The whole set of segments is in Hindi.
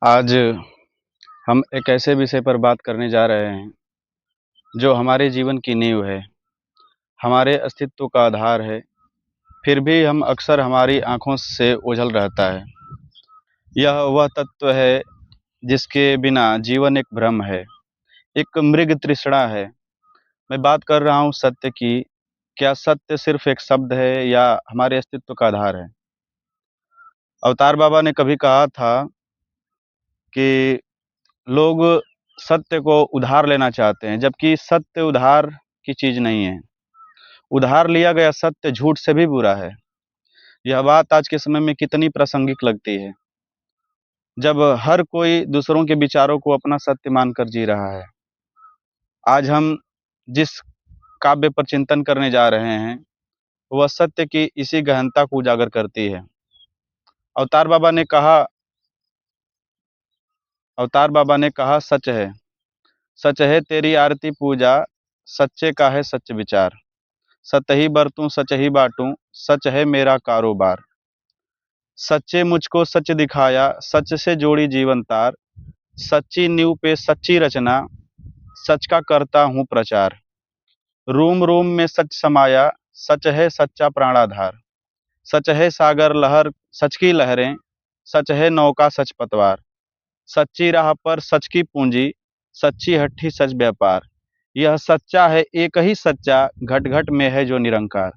आज हम एक ऐसे विषय पर बात करने जा रहे हैं जो हमारे जीवन की नींव है, हमारे अस्तित्व का आधार है, फिर भी हम अक्सर हमारी आँखों से ओझल रहता है। यह वह तत्व है जिसके बिना जीवन एक भ्रम है, एक मृग तृष्णा है। मैं बात कर रहा हूँ सत्य की। क्या सत्य सिर्फ एक शब्द है या हमारे अस्तित्व का आधार है? अवतार बाबा ने कभी कहा था कि लोग सत्य को उधार लेना चाहते हैं, जबकि सत्य उधार की चीज़ नहीं है। उधार लिया गया सत्य झूठ से भी बुरा है। यह बात आज के समय में कितनी प्रासंगिक लगती है, जब हर कोई दूसरों के विचारों को अपना सत्य मानकर जी रहा है। आज हम जिस काव्य पर चिंतन करने जा रहे हैं, वह सत्य की इसी गहनता को उजागर करती है। अवतार बाबा ने कहा अवतार बाबा ने कहा, सच है तेरी आरती पूजा, सच्चे का है सच विचार। सत ही बरतूं सच ही बाटूं, सच है मेरा कारोबार। सच्चे मुझको सच दिखाया, सच से जोड़ी जीवन तार। सच्ची नींव पे सच्ची रचना, सच का करता हूँ प्रचार। रूम रूम में सच समाया, सच है सच्चा प्राणाधार। सच है सागर लहर, सच की लहरें, सच है नौका सच पतवार। सच्ची राह पर सच की पूंजी, सच्ची हट्ठी सच व्यापार। यह सच्चा है एक ही सच्चा, घट घट में है जो निरंकार।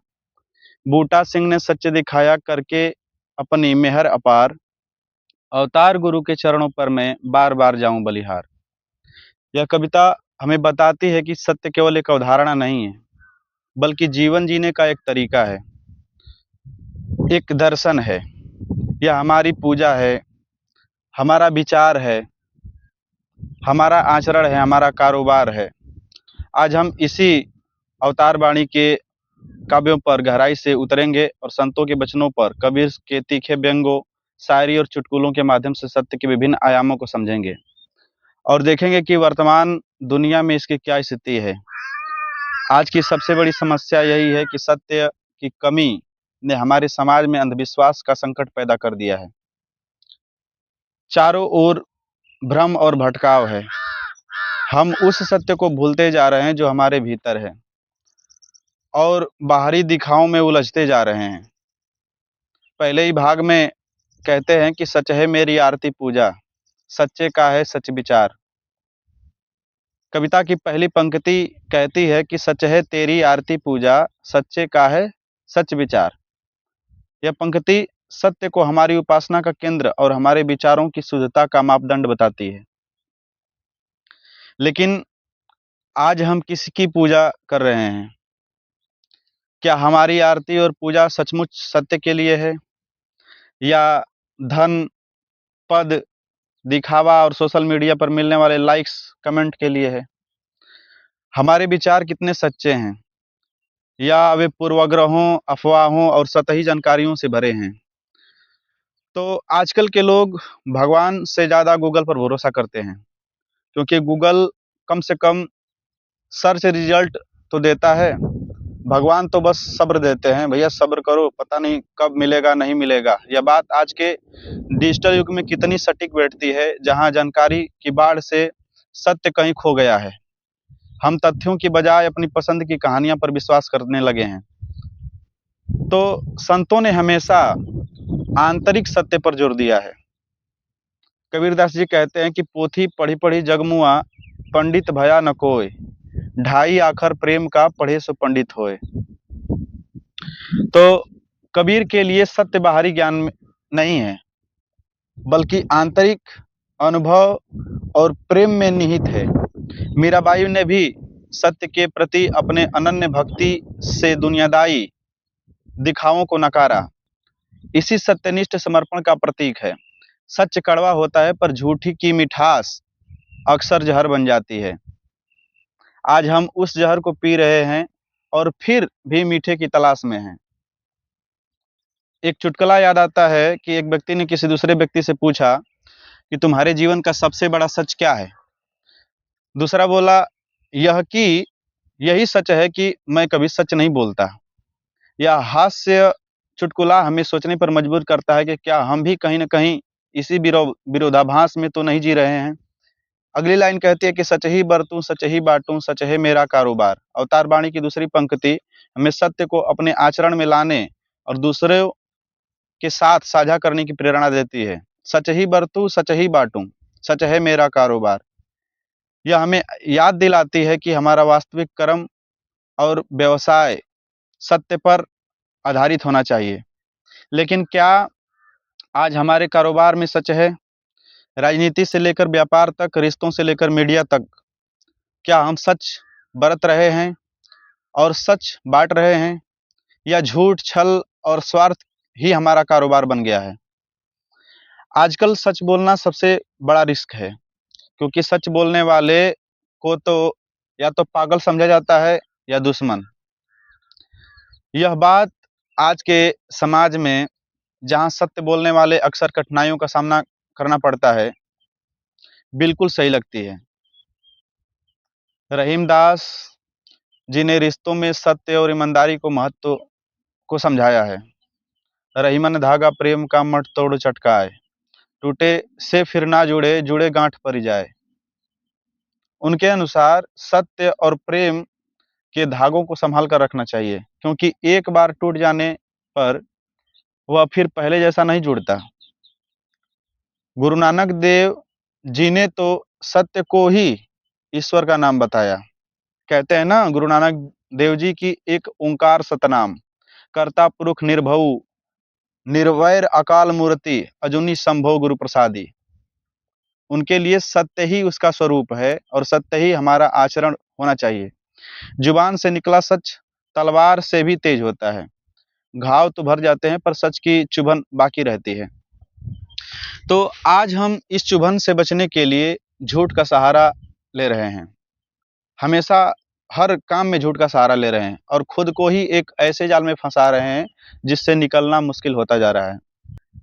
बूटा सिंह ने सच दिखाया करके अपनी मेहर अपार। अवतार गुरु के चरणों पर मैं बार बार जाऊं बलिहार। यह कविता हमें बताती है कि सत्य केवल एक अवधारणा नहीं है, बल्कि जीवन जीने का एक तरीका है, एक दर्शन है। यह हमारी पूजा है, हमारा विचार है, हमारा आचरण है, हमारा कारोबार है। आज हम इसी अवतार वाणी के काव्यों पर गहराई से उतरेंगे और संतों के वचनों पर, कबीर के तीखे व्यंगों, शायरी और चुटकुलों के माध्यम से सत्य के विभिन्न आयामों को समझेंगे और देखेंगे कि वर्तमान दुनिया में इसकी क्या स्थिति है। आज की सबसे बड़ी समस्या यही है कि सत्य की कमी ने हमारे समाज में अंधविश्वास का संकट पैदा कर दिया है। चारों ओर भ्रम और भटकाव है। हम उस सत्य को भूलते जा रहे हैं जो हमारे भीतर है, और बाहरी दिखावों में उलझते जा रहे हैं। पहले ही भाग में कहते हैं कि सच है मेरी आरती पूजा, सच्चे का है सच विचार। कविता की पहली पंक्ति कहती है कि सच है तेरी आरती पूजा, सच्चे का है सच विचार। यह पंक्ति सत्य को हमारी उपासना का केंद्र और हमारे विचारों की शुद्धता का मापदंड बताती है। लेकिन आज हम किसकी पूजा कर रहे हैं? क्या हमारी आरती और पूजा सचमुच सत्य के लिए है, या धन, पद, दिखावा और सोशल मीडिया पर मिलने वाले लाइक्स, कमेंट के लिए है? हमारे विचार कितने सच्चे हैं, या वे पूर्वाग्रहों, अफवाहों और सतही जानकारियों से भरे हैं? तो आजकल के लोग भगवान से ज़्यादा गूगल पर भरोसा करते हैं, क्योंकि गूगल कम से कम सर्च रिजल्ट तो देता है। भगवान तो बस सब्र देते हैं, भैया सब्र करो, पता नहीं कब मिलेगा नहीं मिलेगा। यह बात आज के डिजिटल युग में कितनी सटीक बैठती है, जहां जानकारी की बाढ़ से सत्य कहीं खो गया है। हम तथ्यों की बजाय अपनी पसंद की कहानियां पर विश्वास करने लगे हैं। तो संतों ने हमेशा आंतरिक सत्य पर जोर दिया है। कबीरदास जी कहते हैं कि पोथी पढ़ी पढ़ी जगमुआ, पंडित भया न कोय। ढाई आखर प्रेम का पढ़े सो पंडित होए। तो कबीर के लिए सत्य बाहरी ज्ञान में नहीं है, बल्कि आंतरिक अनुभव और प्रेम में निहित है। मीराबाई ने भी सत्य के प्रति अपने अनन्य भक्ति से दुनियादारी दिखावों को नकारा। इसी सत्यनिष्ठ समर्पण का प्रतीक है। सच कड़वा होता है, पर झूठी की मिठास अक्सर जहर बन जाती है। आज हम उस जहर को पी रहे हैं और फिर भी मीठे की तलाश में हैं। एक चुटकुला याद आता है कि एक व्यक्ति ने किसी दूसरे व्यक्ति से पूछा कि तुम्हारे जीवन का सबसे बड़ा सच क्या है? दूसरा बोला, यह कि यही सच है कि मैं कभी सच नहीं बोलता। यह हास्य चुटकुला हमें सोचने पर मजबूर करता है कि क्या हम भी कहीं न कहीं इसी विरोधाभास में तो नहीं जी रहे हैं। अगली लाइन कहती है कि सच ही बरतूं सच ही बांटूं सच है मेरा कारोबार। अवतार वाणी की दूसरी पंक्ति हमें सत्य को अपने आचरण में लाने और दूसरों के साथ साझा करने की प्रेरणा देती है। सच ही बरतूं सच ही बांटूं सच है मेरा कारोबार। यह हमें याद दिलाती है कि हमारा वास्तविक कर्म और व्यवसाय सत्य पर आधारित होना चाहिए। लेकिन क्या आज हमारे कारोबार में सच है? राजनीति से लेकर व्यापार तक, रिश्तों से लेकर मीडिया तक, क्या हम सच बरत रहे हैं और सच बांट रहे हैं, या झूठ, छल और स्वार्थ ही हमारा कारोबार बन गया है? आजकल सच बोलना सबसे बड़ा रिस्क है, क्योंकि सच बोलने वाले को तो या तो पागल समझा जाता है या दुश्मन। यह बात आज के समाज में, जहां सत्य बोलने वाले अक्सर कठिनाइयों का सामना करना पड़ता है, बिल्कुल सही लगती है। रहीमदास जी ने रिश्तों में सत्य और ईमानदारी को महत्व को समझाया है। रहीमन धागा प्रेम का मत तोड़ चटकाए, टूटे से फिर ना जुड़े, जुड़े गांठ परी जाए। उनके अनुसार सत्य और प्रेम के धागों को संभाल कर रखना चाहिए, क्योंकि एक बार टूट जाने पर वह फिर पहले जैसा नहीं जुड़ता। गुरु नानक देव जी ने तो सत्य को ही ईश्वर का नाम बताया। कहते हैं ना, गुरु नानक देव जी की एक ओंकार सतनाम, कर्ता पुरुष निर्भउ, निर्वैर अकाल मूर्ति, अजूनी संभव गुरु प्रसादी। उनके लिए सत्य ही उसका स्वरूप है और सत्य ही हमारा आचरण होना चाहिए। जुबान से निकला सच तलवार से भी तेज होता है। घाव तो भर जाते हैं पर सच की चुभन बाकी रहती है। तो आज हम इस चुभन से बचने के लिए झूठ का सहारा ले रहे हैं। हमेशा हर काम में झूठ का सहारा ले रहे हैं और खुद को ही एक ऐसे जाल में फंसा रहे हैं जिससे निकलना मुश्किल होता जा रहा है।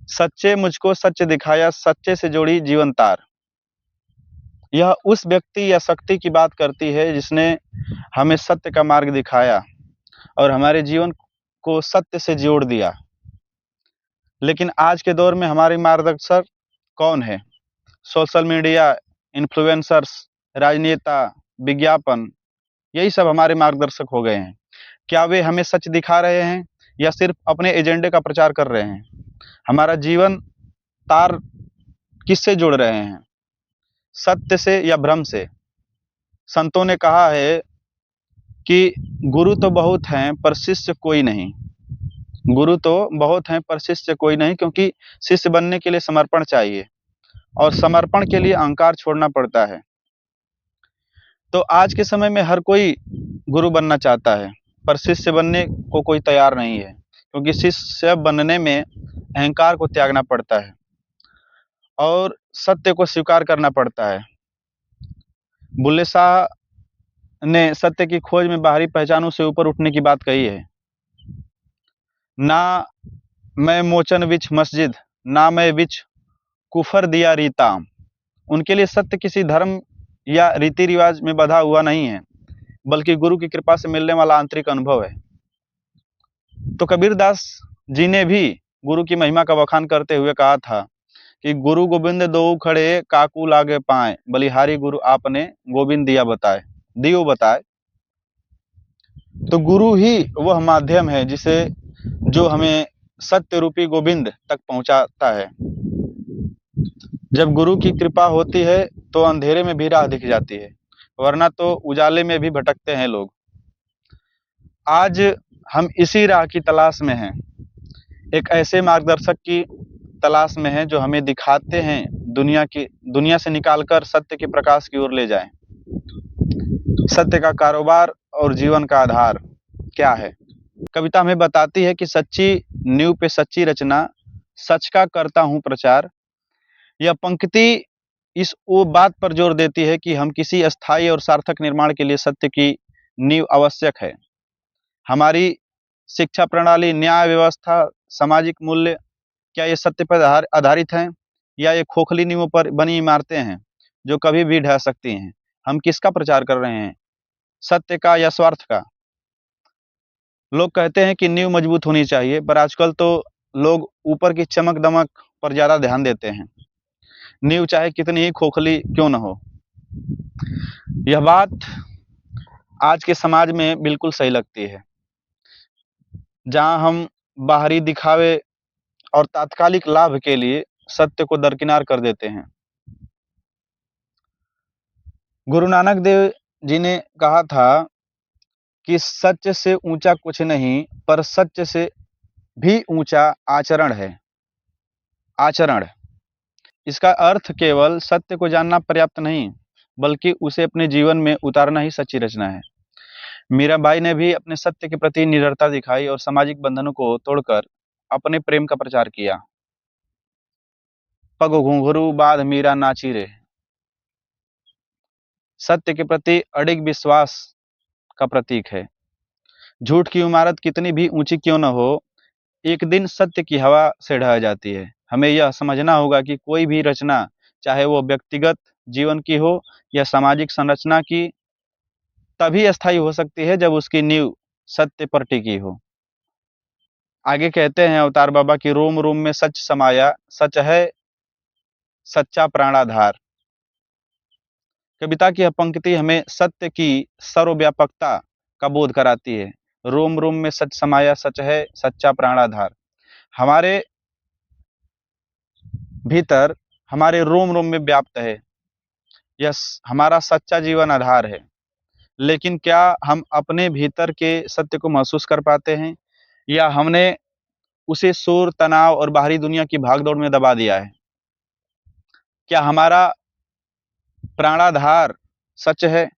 सच्चे मुझको सच दिखाया, सच्चे से जोड़ी जीवन तार। यह उस व्यक्ति या शक्ति की बात करती है जिसने हमें सत्य का मार्ग दिखाया और हमारे जीवन को सत्य से जोड़ दिया। लेकिन आज के दौर में हमारे मार्गदर्शक कौन है? सोशल मीडिया, इन्फ्लुएंसर्स, राजनेता, विज्ञापन, यही सब हमारे मार्गदर्शक हो गए हैं। क्या वे हमें सच दिखा रहे हैं या सिर्फ अपने एजेंडे का प्रचार कर रहे हैं? हमारा जीवन तार किससे जोड़ रहे हैं, सत्य से या भ्रम से? संतों ने कहा है कि गुरु तो बहुत हैं पर शिष्य कोई नहीं। गुरु तो बहुत हैं पर शिष्य कोई नहीं, क्योंकि शिष्य बनने के लिए समर्पण चाहिए और समर्पण के लिए अहंकार छोड़ना पड़ता है। तो आज के समय में हर कोई गुरु बनना चाहता है, पर शिष्य बनने को कोई तैयार नहीं है, क्योंकि शिष्य बनने में अहंकार को त्यागना पड़ता है और सत्य को स्वीकार करना पड़ता है। बुल्ले शाह ने सत्य की खोज में बाहरी पहचानों से ऊपर उठने की बात कही है। ना मैं मोचन विच मस्जिद, ना मैं विच कुफर दिया रीता। उनके लिए सत्य किसी धर्म या रीति रिवाज में बंधा हुआ नहीं है, बल्कि गुरु की कृपा से मिलने वाला आंतरिक अनुभव है। तो कबीरदास जी ने भी गुरु की महिमा का बखान करते हुए कहा था कि गुरु गोविंद दो खड़े, काकू लागे पाए, बलिहारी गुरु आपने गोविंद दियो बताए। तो गुरु ही वह माध्यम है जिसे जो हमें सत्य रूपी गोविंद तक पहुंचाता है। जब गुरु की कृपा होती है तो अंधेरे में भी राह दिख जाती है, वरना तो उजाले में भी भटकते हैं लोग। आज हम इसी राह की तलाश में हैं, एक ऐसे मार्गदर्शक की तलाश में हैं जो हमें दिखाते हैं दुनिया से निकालकर सत्य के प्रकाश की ओर ले जाएं। सत्य का कारोबार और जीवन का आधार क्या है? कविता हमें बताती है कि सच्ची नींव पे सच्ची रचना, सच का करता हूँ प्रचार। यह पंक्ति इस वो बात पर जोर देती है कि हम किसी अस्थायी और सार्थक निर्माण के लिए सत्य की नींव आवश्यक है। हमारी शिक्षा प्रणाली, न्याय व्यवस्था, सामाजिक मूल्य, क्या ये सत्य पर आधारित हैं या ये खोखली नींवों पर बनी इमारतें हैं जो कभी भी ढह सकती हैं? हम किसका प्रचार कर रहे हैं, सत्य का या स्वार्थ का? लोग कहते हैं कि नींव मजबूत होनी चाहिए, पर आजकल तो लोग ऊपर की चमक दमक पर ज्यादा ध्यान देते हैं। नींव चाहे कितनी ही खोखली क्यों न हो। यह बात आज के समाज में बिल्कुल सही लगती है, जहां हम बाहरी दिखावे और तात्कालिक लाभ के लिए सत्य को दरकिनार कर देते हैं। गुरु नानक देव जी ने कहा था कि सच से ऊंचा कुछ नहीं, पर सच से भी ऊंचा आचरण है। आचरण, इसका अर्थ केवल सत्य को जानना पर्याप्त नहीं, बल्कि उसे अपने जीवन में उतारना ही सच्ची रचना है। मीराबाई ने भी अपने सत्य के प्रति निडरता दिखाई और सामाजिक बंधनों को तोड़कर अपने प्रेम का प्रचार किया। पग घुंघरू बाध मीरा नाची रे, सत्य के प्रति अडिग विश्वास का प्रतीक है। झूठ की इमारत कितनी भी ऊंची क्यों न हो, एक दिन सत्य की हवा से ढह जाती है। हमें यह समझना होगा कि कोई भी रचना, चाहे वो व्यक्तिगत जीवन की हो या सामाजिक संरचना की, तभी अस्थायी हो सकती है जब उसकी नींव सत्य पर टिकी हो। आगे कहते हैं अवतार बाबा की रोम रोम में सच समाया, सच है सच्चा प्राणाधार। कविता की यह पंक्ति हमें सत्य की सर्वव्यापकता का बोध कराती है। रोम रोम में सच समाया, सच है सच्चा प्राणाधार। हमारे भीतर, हमारे रोम रोम में व्याप्त है, यह हमारा सच्चा जीवन आधार है। लेकिन क्या हम अपने भीतर के सत्य को महसूस कर पाते हैं, या हमने उसे शोर, तनाव और बाहरी दुनिया की भागदौड़ में दबा दिया है? क्या हमारा प्राणाधार सच है,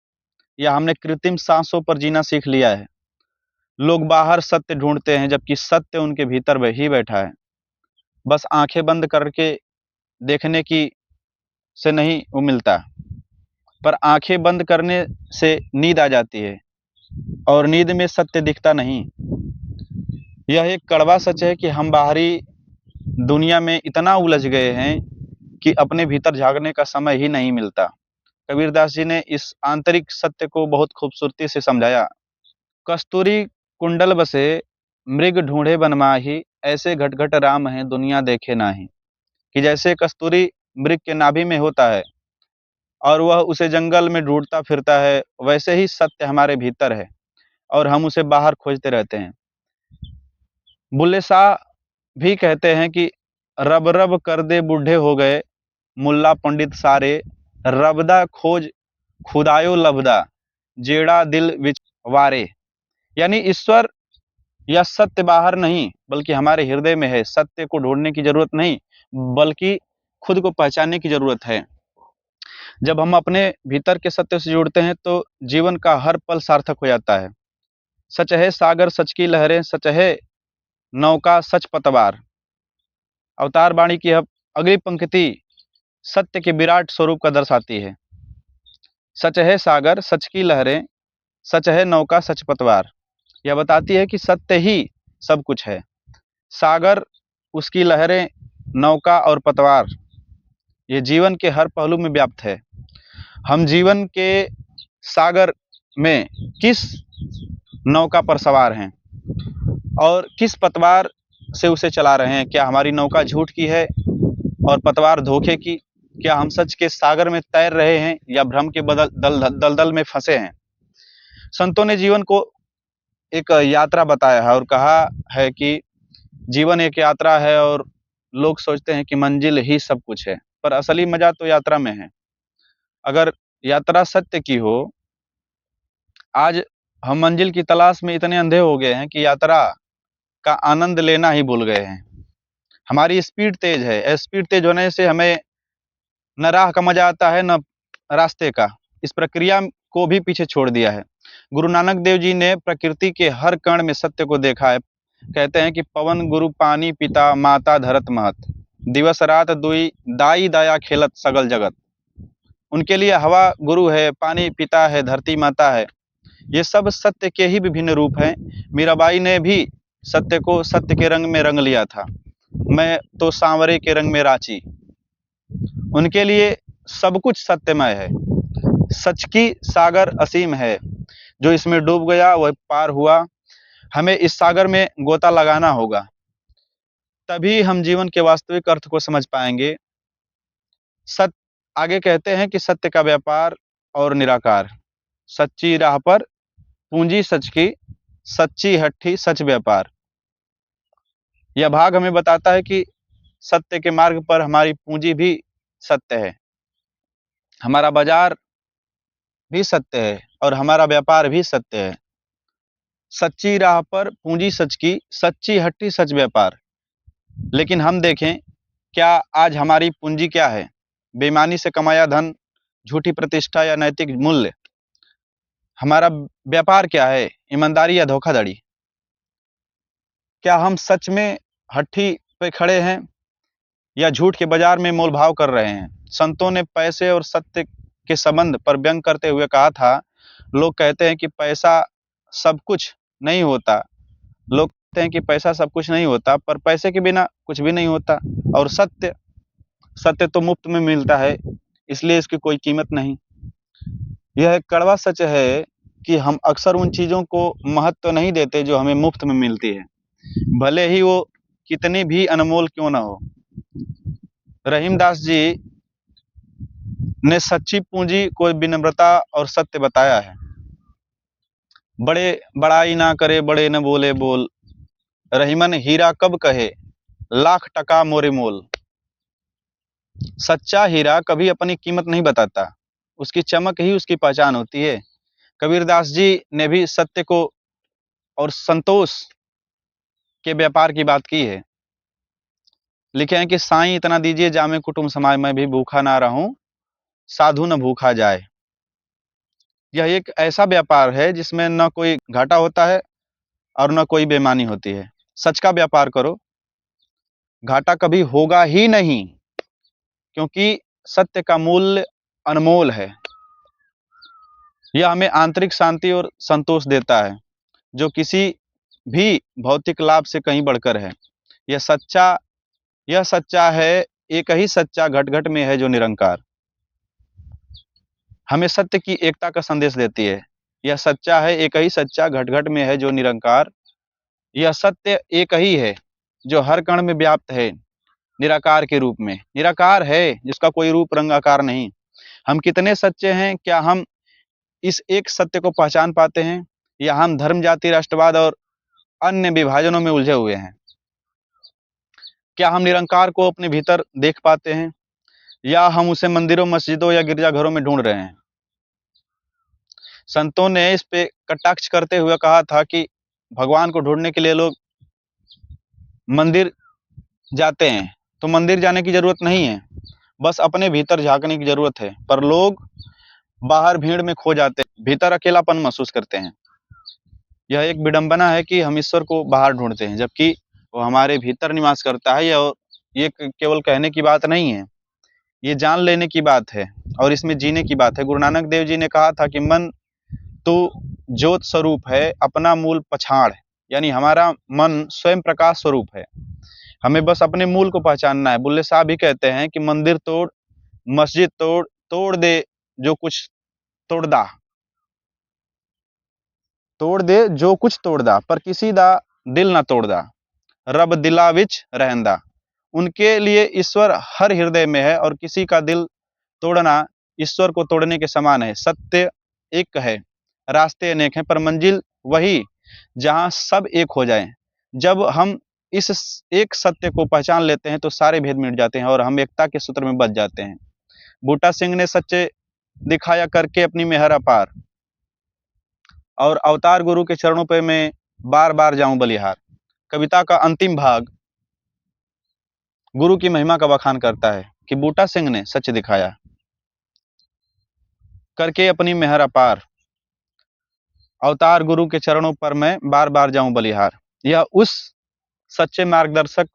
या हमने कृत्रिम सांसों पर जीना सीख लिया है? लोग बाहर सत्य ढूंढते हैं, जबकि सत्य उनके भीतर ही बैठा है। बस आंखें बंद करके देखने की से नहीं वो मिलता, पर आंखें बंद करने से नींद आ जाती है, और नींद में सत्य दिखता नहीं। यह एक कड़वा सच है कि हम बाहरी दुनिया में इतना उलझ गए हैं कि अपने भीतर झांकने का समय ही नहीं मिलता। कबीरदास जी ने इस आंतरिक सत्य को बहुत खूबसूरती से समझाया। कस्तूरी कुंडल बसे मृग ढूंढे बनमाही, ऐसे घट घट राम है दुनिया देखे नाही। कि जैसे कस्तूरी मृग के नाभि में होता है और वह उसे जंगल में ढूंढता फिरता है, वैसे ही सत्य हमारे भीतर है और हम उसे बाहर खोजते रहते हैं। बुल्ले शाह भी कहते हैं कि रब रब कर दे बूढ़े हो गए, मुल्ला पंडित सारे, रबदा खोज खुदायो लबदा, जेड़ा दिल विच वारे। यानी ईश्वर या सत्य बाहर नहीं, बल्कि हमारे हृदय में है। सत्य को ढूंढने की जरूरत नहीं, बल्कि खुद को पहचानने की जरूरत है। जब हम अपने भीतर के सत्य से जुड़ते हैं तो जीवन का हर पल सार्थक हो जाता है। सच है सागर सच की लहरें, सच है नौका सच पतवार। अवतार वाणी की अगली पंक्ति सत्य के विराट स्वरूप का दर्शाती है। सच है सागर सच की लहरें, सच है नौका सच पतवार। यह बताती है कि सत्य ही सब कुछ है। सागर, उसकी लहरें, नौका और पतवार, ये जीवन के हर पहलू में व्याप्त है। हम जीवन के सागर में किस नौका पर सवार हैं और किस पतवार से उसे चला रहे हैं? क्या हमारी नौका झूठ की है और पतवार धोखे की? क्या हम सच के सागर में तैर रहे हैं या भ्रम के दलदल में फंसे हैं? संतों ने जीवन को एक यात्रा बताया है और कहा है कि जीवन एक यात्रा है और लोग सोचते हैं कि मंजिल ही सब कुछ है, पर असली मजा तो यात्रा में है। अगर यात्रा सत्य की हो, आज हम मंजिल की तलाश में इतने अंधे हो गए हैं कि यात्रा का आनंद लेना ही भूल गए हैं। हमारी स्पीड तेज है, स्पीड तेज होने से हमें न राह का मजा आता है न रास्ते का। इस प्रक्रिया को भी पीछे छोड़ दिया है। गुरु नानक देव जी ने प्रकृति के हर कण में सत्य को देखा है। कहते हैं कि पवन गुरु पानी पिता माता धरत महत, दिवस रात दुई दाई दाया खेलत सगल जगत। उनके लिए हवा गुरु है, पानी पिता है, धरती माता है। ये सब सत्य के ही विभिन्न रूप हैं। मीराबाई ने भी सत्य को सत्य के रंग में रंग लिया था। मैं तो सांवरे के रंग में रांची। उनके लिए सब कुछ सत्यमय है। सच की सागर असीम है, जो इसमें डूब गया वह पार हुआ। हमें इस सागर में गोता लगाना होगा, तभी हम जीवन के वास्तविक अर्थ को समझ पाएंगे। सत्य, आगे कहते हैं कि सत्य का व्यापार और निराकार, सच्ची राह पर पूंजी सच की, सच्ची हट्ठी सच व्यापार। यह भाग हमें बताता है कि सत्य के मार्ग पर हमारी पूंजी भी सत्य है, हमारा बाजार भी सत्य है और हमारा व्यापार भी सत्य है। सच्ची राह पर पूंजी सच की, सच्ची हट्टी सच व्यापार। लेकिन हम देखें, क्या आज हमारी पूंजी क्या है? बेईमानी से कमाया धन, झूठी प्रतिष्ठा या नैतिक मूल्य। हमारा व्यापार क्या है? ईमानदारी या धोखाधड़ी। क्या हम सच में हट्टी पे खड़े हैं या झूठ के बाजार में मोल भाव कर रहे हैं? संतों ने पैसे और सत्य के संबंध पर व्यंग करते हुए कहा था, लोग कहते हैं कि पैसा सब कुछ नहीं होता, लोग कहते हैं कि पैसा सब कुछ नहीं होता, पर पैसे के बिना कुछ भी नहीं होता। और सत्य, सत्य तो मुफ्त में मिलता है, इसलिए इसकी कोई कीमत नहीं। यह एक कड़वा सच है कि हम अक्सर उन चीज़ों को महत्व नहीं देते जो हमें मुफ्त में मिलती है, भले ही वो कितनी भी अनमोल क्यों ना हो। रहीमदास जी ने सच्ची पूंजी को विनम्रता और सत्य बताया है। बड़े बड़ाई ना करे, बड़े न बोले बोल, रहीमन हीरा कब कहे, लाख टका मोरे मोल। सच्चा हीरा कभी अपनी कीमत नहीं बताता, उसकी चमक ही उसकी पहचान होती है। कबीरदास जी ने भी सत्य को और संतोष के व्यापार की बात की है। लिखे हैं कि साईं इतना दीजिए जामे कुटुंब समाज, मैं भी भूखा ना रहूं, साधु न भूखा जाए। यह एक ऐसा व्यापार है जिसमें न कोई घाटा होता है और न कोई बेईमानी होती है। सच का व्यापार करो, घाटा कभी होगा ही नहीं, क्योंकि सत्य का मूल्य अनमोल है। यह हमें आंतरिक शांति और संतोष देता है, जो किसी भी भौतिक लाभ से कहीं बढ़कर है। यह सच्चा है, एक ही सच्चा घट घट में है जो निरंकार। हमें सत्य की एकता का संदेश देती है। यह सच्चा है, एक ही सच्चा घट घट में है जो निरंकार। यह सत्य एक ही है जो हर कण में व्याप्त है, निराकार के रूप में। निराकार है जिसका कोई रूप रंग आकार नहीं। हम कितने सच्चे हैं? क्या हम इस एक सत्य को पहचान पाते हैं, या हम धर्म, जाति, राष्ट्रवाद और अन्य विभाजनों में उलझे हुए हैं? क्या हम निरंकार को अपने भीतर देख पाते हैं, या हम उसे मंदिरों, मस्जिदों या गिरजाघरों में ढूंढ रहे हैं? संतों ने इस पे कटाक्ष करते हुए कहा था कि भगवान को ढूंढने के लिए लोग मंदिर जाते हैं, तो मंदिर जाने की जरूरत नहीं है, बस अपने भीतर झांकने की जरूरत है। पर लोग बाहर भीड़ में खो जाते हैं, भीतर अकेलापन महसूस करते हैं। यह एक विडंबना है कि हम ईश्वर को बाहर ढूंढते हैं, जबकि वो हमारे भीतर निवास करता है। ये केवल कहने की बात नहीं है, ये जान लेने की बात है और इसमें जीने की बात है। गुरु नानक देव जी ने कहा था कि मन तो ज्योत स्वरूप है, अपना मूल पछाड़। यानी हमारा मन स्वयं प्रकाश स्वरूप है, हमें बस अपने मूल को पहचानना है। बुल्ले साहब भी कहते हैं कि मंदिर तोड़, मस्जिद तोड़, तोड़ दे जो कुछ तोड़दा, तोड़ दे जो कुछ तोड़दा, पर किसी दा दिल ना तोड़दा, रब दिला विच रहंदा। उनके लिए ईश्वर हर हृदय में है और किसी का दिल तोड़ना ईश्वर को तोड़ने के समान है। सत्य एक है, रास्ते अनेक हैं, पर मंजिल वही जहां सब एक हो जाएं। जब हम इस एक सत्य को पहचान लेते हैं तो सारे भेद मिट जाते हैं और हम एकता के सूत्र में बच जाते हैं। बूटा सिंह ने सच्चे दिखाया करके अपनी मेहर अपार, और अवतार गुरु के चरणों पे मैं बार बार जाऊं बलिहार। कविता का अंतिम भाग गुरु की महिमा का बखान करता है कि बूटा सिंह ने सच दिखाया करके अपनी मेहर अपार, अवतार गुरु के चरणों पर मैं बार बार जाऊं बलिहार। यह उस सच्चे मार्गदर्शक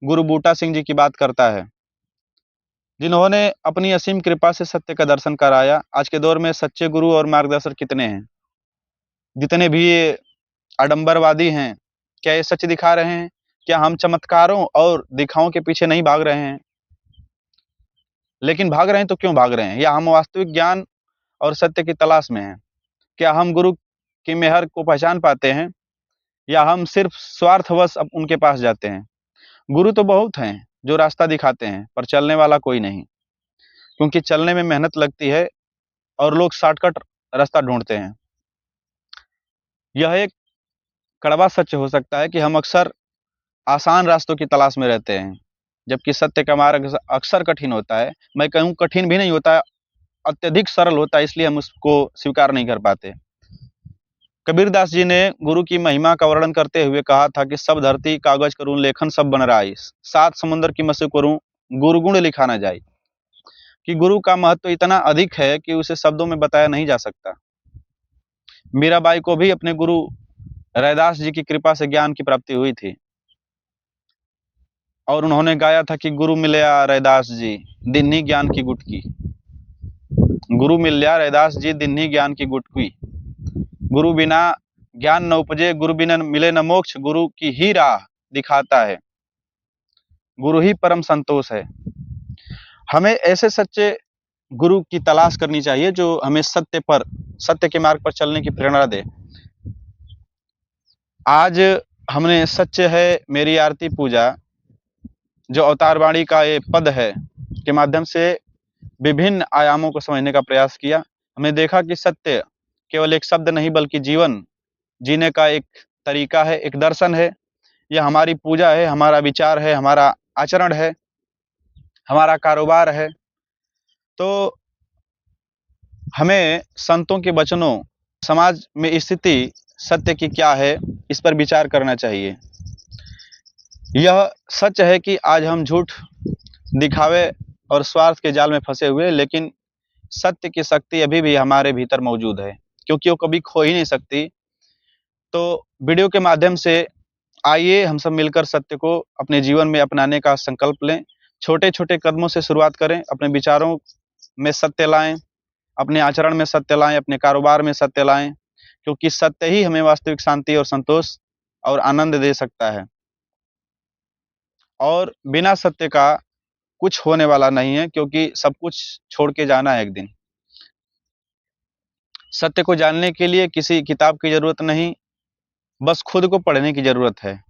गुरु बूटा सिंह जी की बात करता है, जिन्होंने अपनी असीम कृपा से सत्य का दर्शन कराया। आज के दौर में सच्चे गुरु और मार्गदर्शक कितने हैं? जितने भी ये आडंबरवादी हैं, क्या ये सच दिखा रहे हैं? क्या हम चमत्कारों और दिखाओं के पीछे नहीं भाग रहे हैं? लेकिन भाग रहे हैं तो क्यों भाग रहे हैं? या हम वास्तविक ज्ञान और सत्य की तलाश में हैं? क्या हम गुरु की मेहर को पहचान पाते हैं, या हम सिर्फ स्वार्थवश अब उनके पास जाते हैं? गुरु तो बहुत हैं जो रास्ता दिखाते हैं, पर चलने वाला कोई नहीं। क्योंकि चलने में मेहनत लगती है और लोग शॉर्टकट रास्ता ढूंढते हैं। यह एक कड़वा सच हो सकता है कि हम अक्सर आसान रास्तों की तलाश में रहते हैं, जबकि सत्य का मार्ग अक्सर कठिन होता है। मैं कहूँ कठिन भी नहीं होता है, अत्यधिक सरल होता है, इसलिए हम उसको स्वीकार नहीं कर पाते। कबीरदास जी ने गुरु की महिमा का वर्णन करते हुए कहा था कि सब धरती कागज करूं लेखन सब बन राई, सात समुद्र की मसे करूं गुरु गुण लिखा न जाए। कि गुरु का महत्व इतना अधिक है कि उसे शब्दों में बताया नहीं जा सकता। मीराबाई को भी अपने गुरु रैदास जी की कृपा से ज्ञान की प्राप्ति हुई थी और उन्होंने गाया था कि गुरु मिलया रैदास जी दिन्ही ज्ञान की गुटकी। गुरु मिलया रैदास जी दिन्ही ज्ञान की गुटकी। गुरु बिना ज्ञान न उपजे, गुरु बिना मिले न मोक्ष, गुरु की ही राह दिखाता है, गुरु ही परम संतोष है। हमें ऐसे सच्चे गुरु की तलाश करनी चाहिए जो हमें सत्य के मार्ग पर चलने की प्रेरणा दे। आज हमने सच्चे है मेरी आरती पूजा जो अवतार वाणी का ये पद है के माध्यम से विभिन्न आयामों को समझने का प्रयास किया। हमने देखा कि सत्य केवल एक शब्द नहीं बल्कि जीवन जीने का एक तरीका है, एक दर्शन है। यह हमारी पूजा है, हमारा विचार है, हमारा आचरण है, हमारा कारोबार है। तो हमें संतों के वचनों, समाज में स्थिति सत्य की क्या है, इस पर विचार करना चाहिए। यह सच है कि आज हम झूठ, दिखावे और स्वार्थ के जाल में फंसे हुए, लेकिन सत्य की शक्ति अभी भी हमारे भीतर मौजूद है, क्योंकि वो कभी खो ही नहीं सकती। तो वीडियो के माध्यम से आइए हम सब मिलकर सत्य को अपने जीवन में अपनाने का संकल्प लें। छोटे छोटे कदमों से शुरुआत करें, अपने विचारों में सत्य लाएं, अपने आचरण में सत्य लाएं, अपने कारोबार में सत्य लाएं, क्योंकि सत्य ही हमें वास्तविक शांति और संतोष और आनंद दे सकता है। और बिना सत्य का कुछ होने वाला नहीं है, क्योंकि सब कुछ छोड़ के जाना है एक दिन। सत्य को जानने के लिए किसी किताब की जरूरत नहीं, बस खुद को पढ़ने की जरूरत है।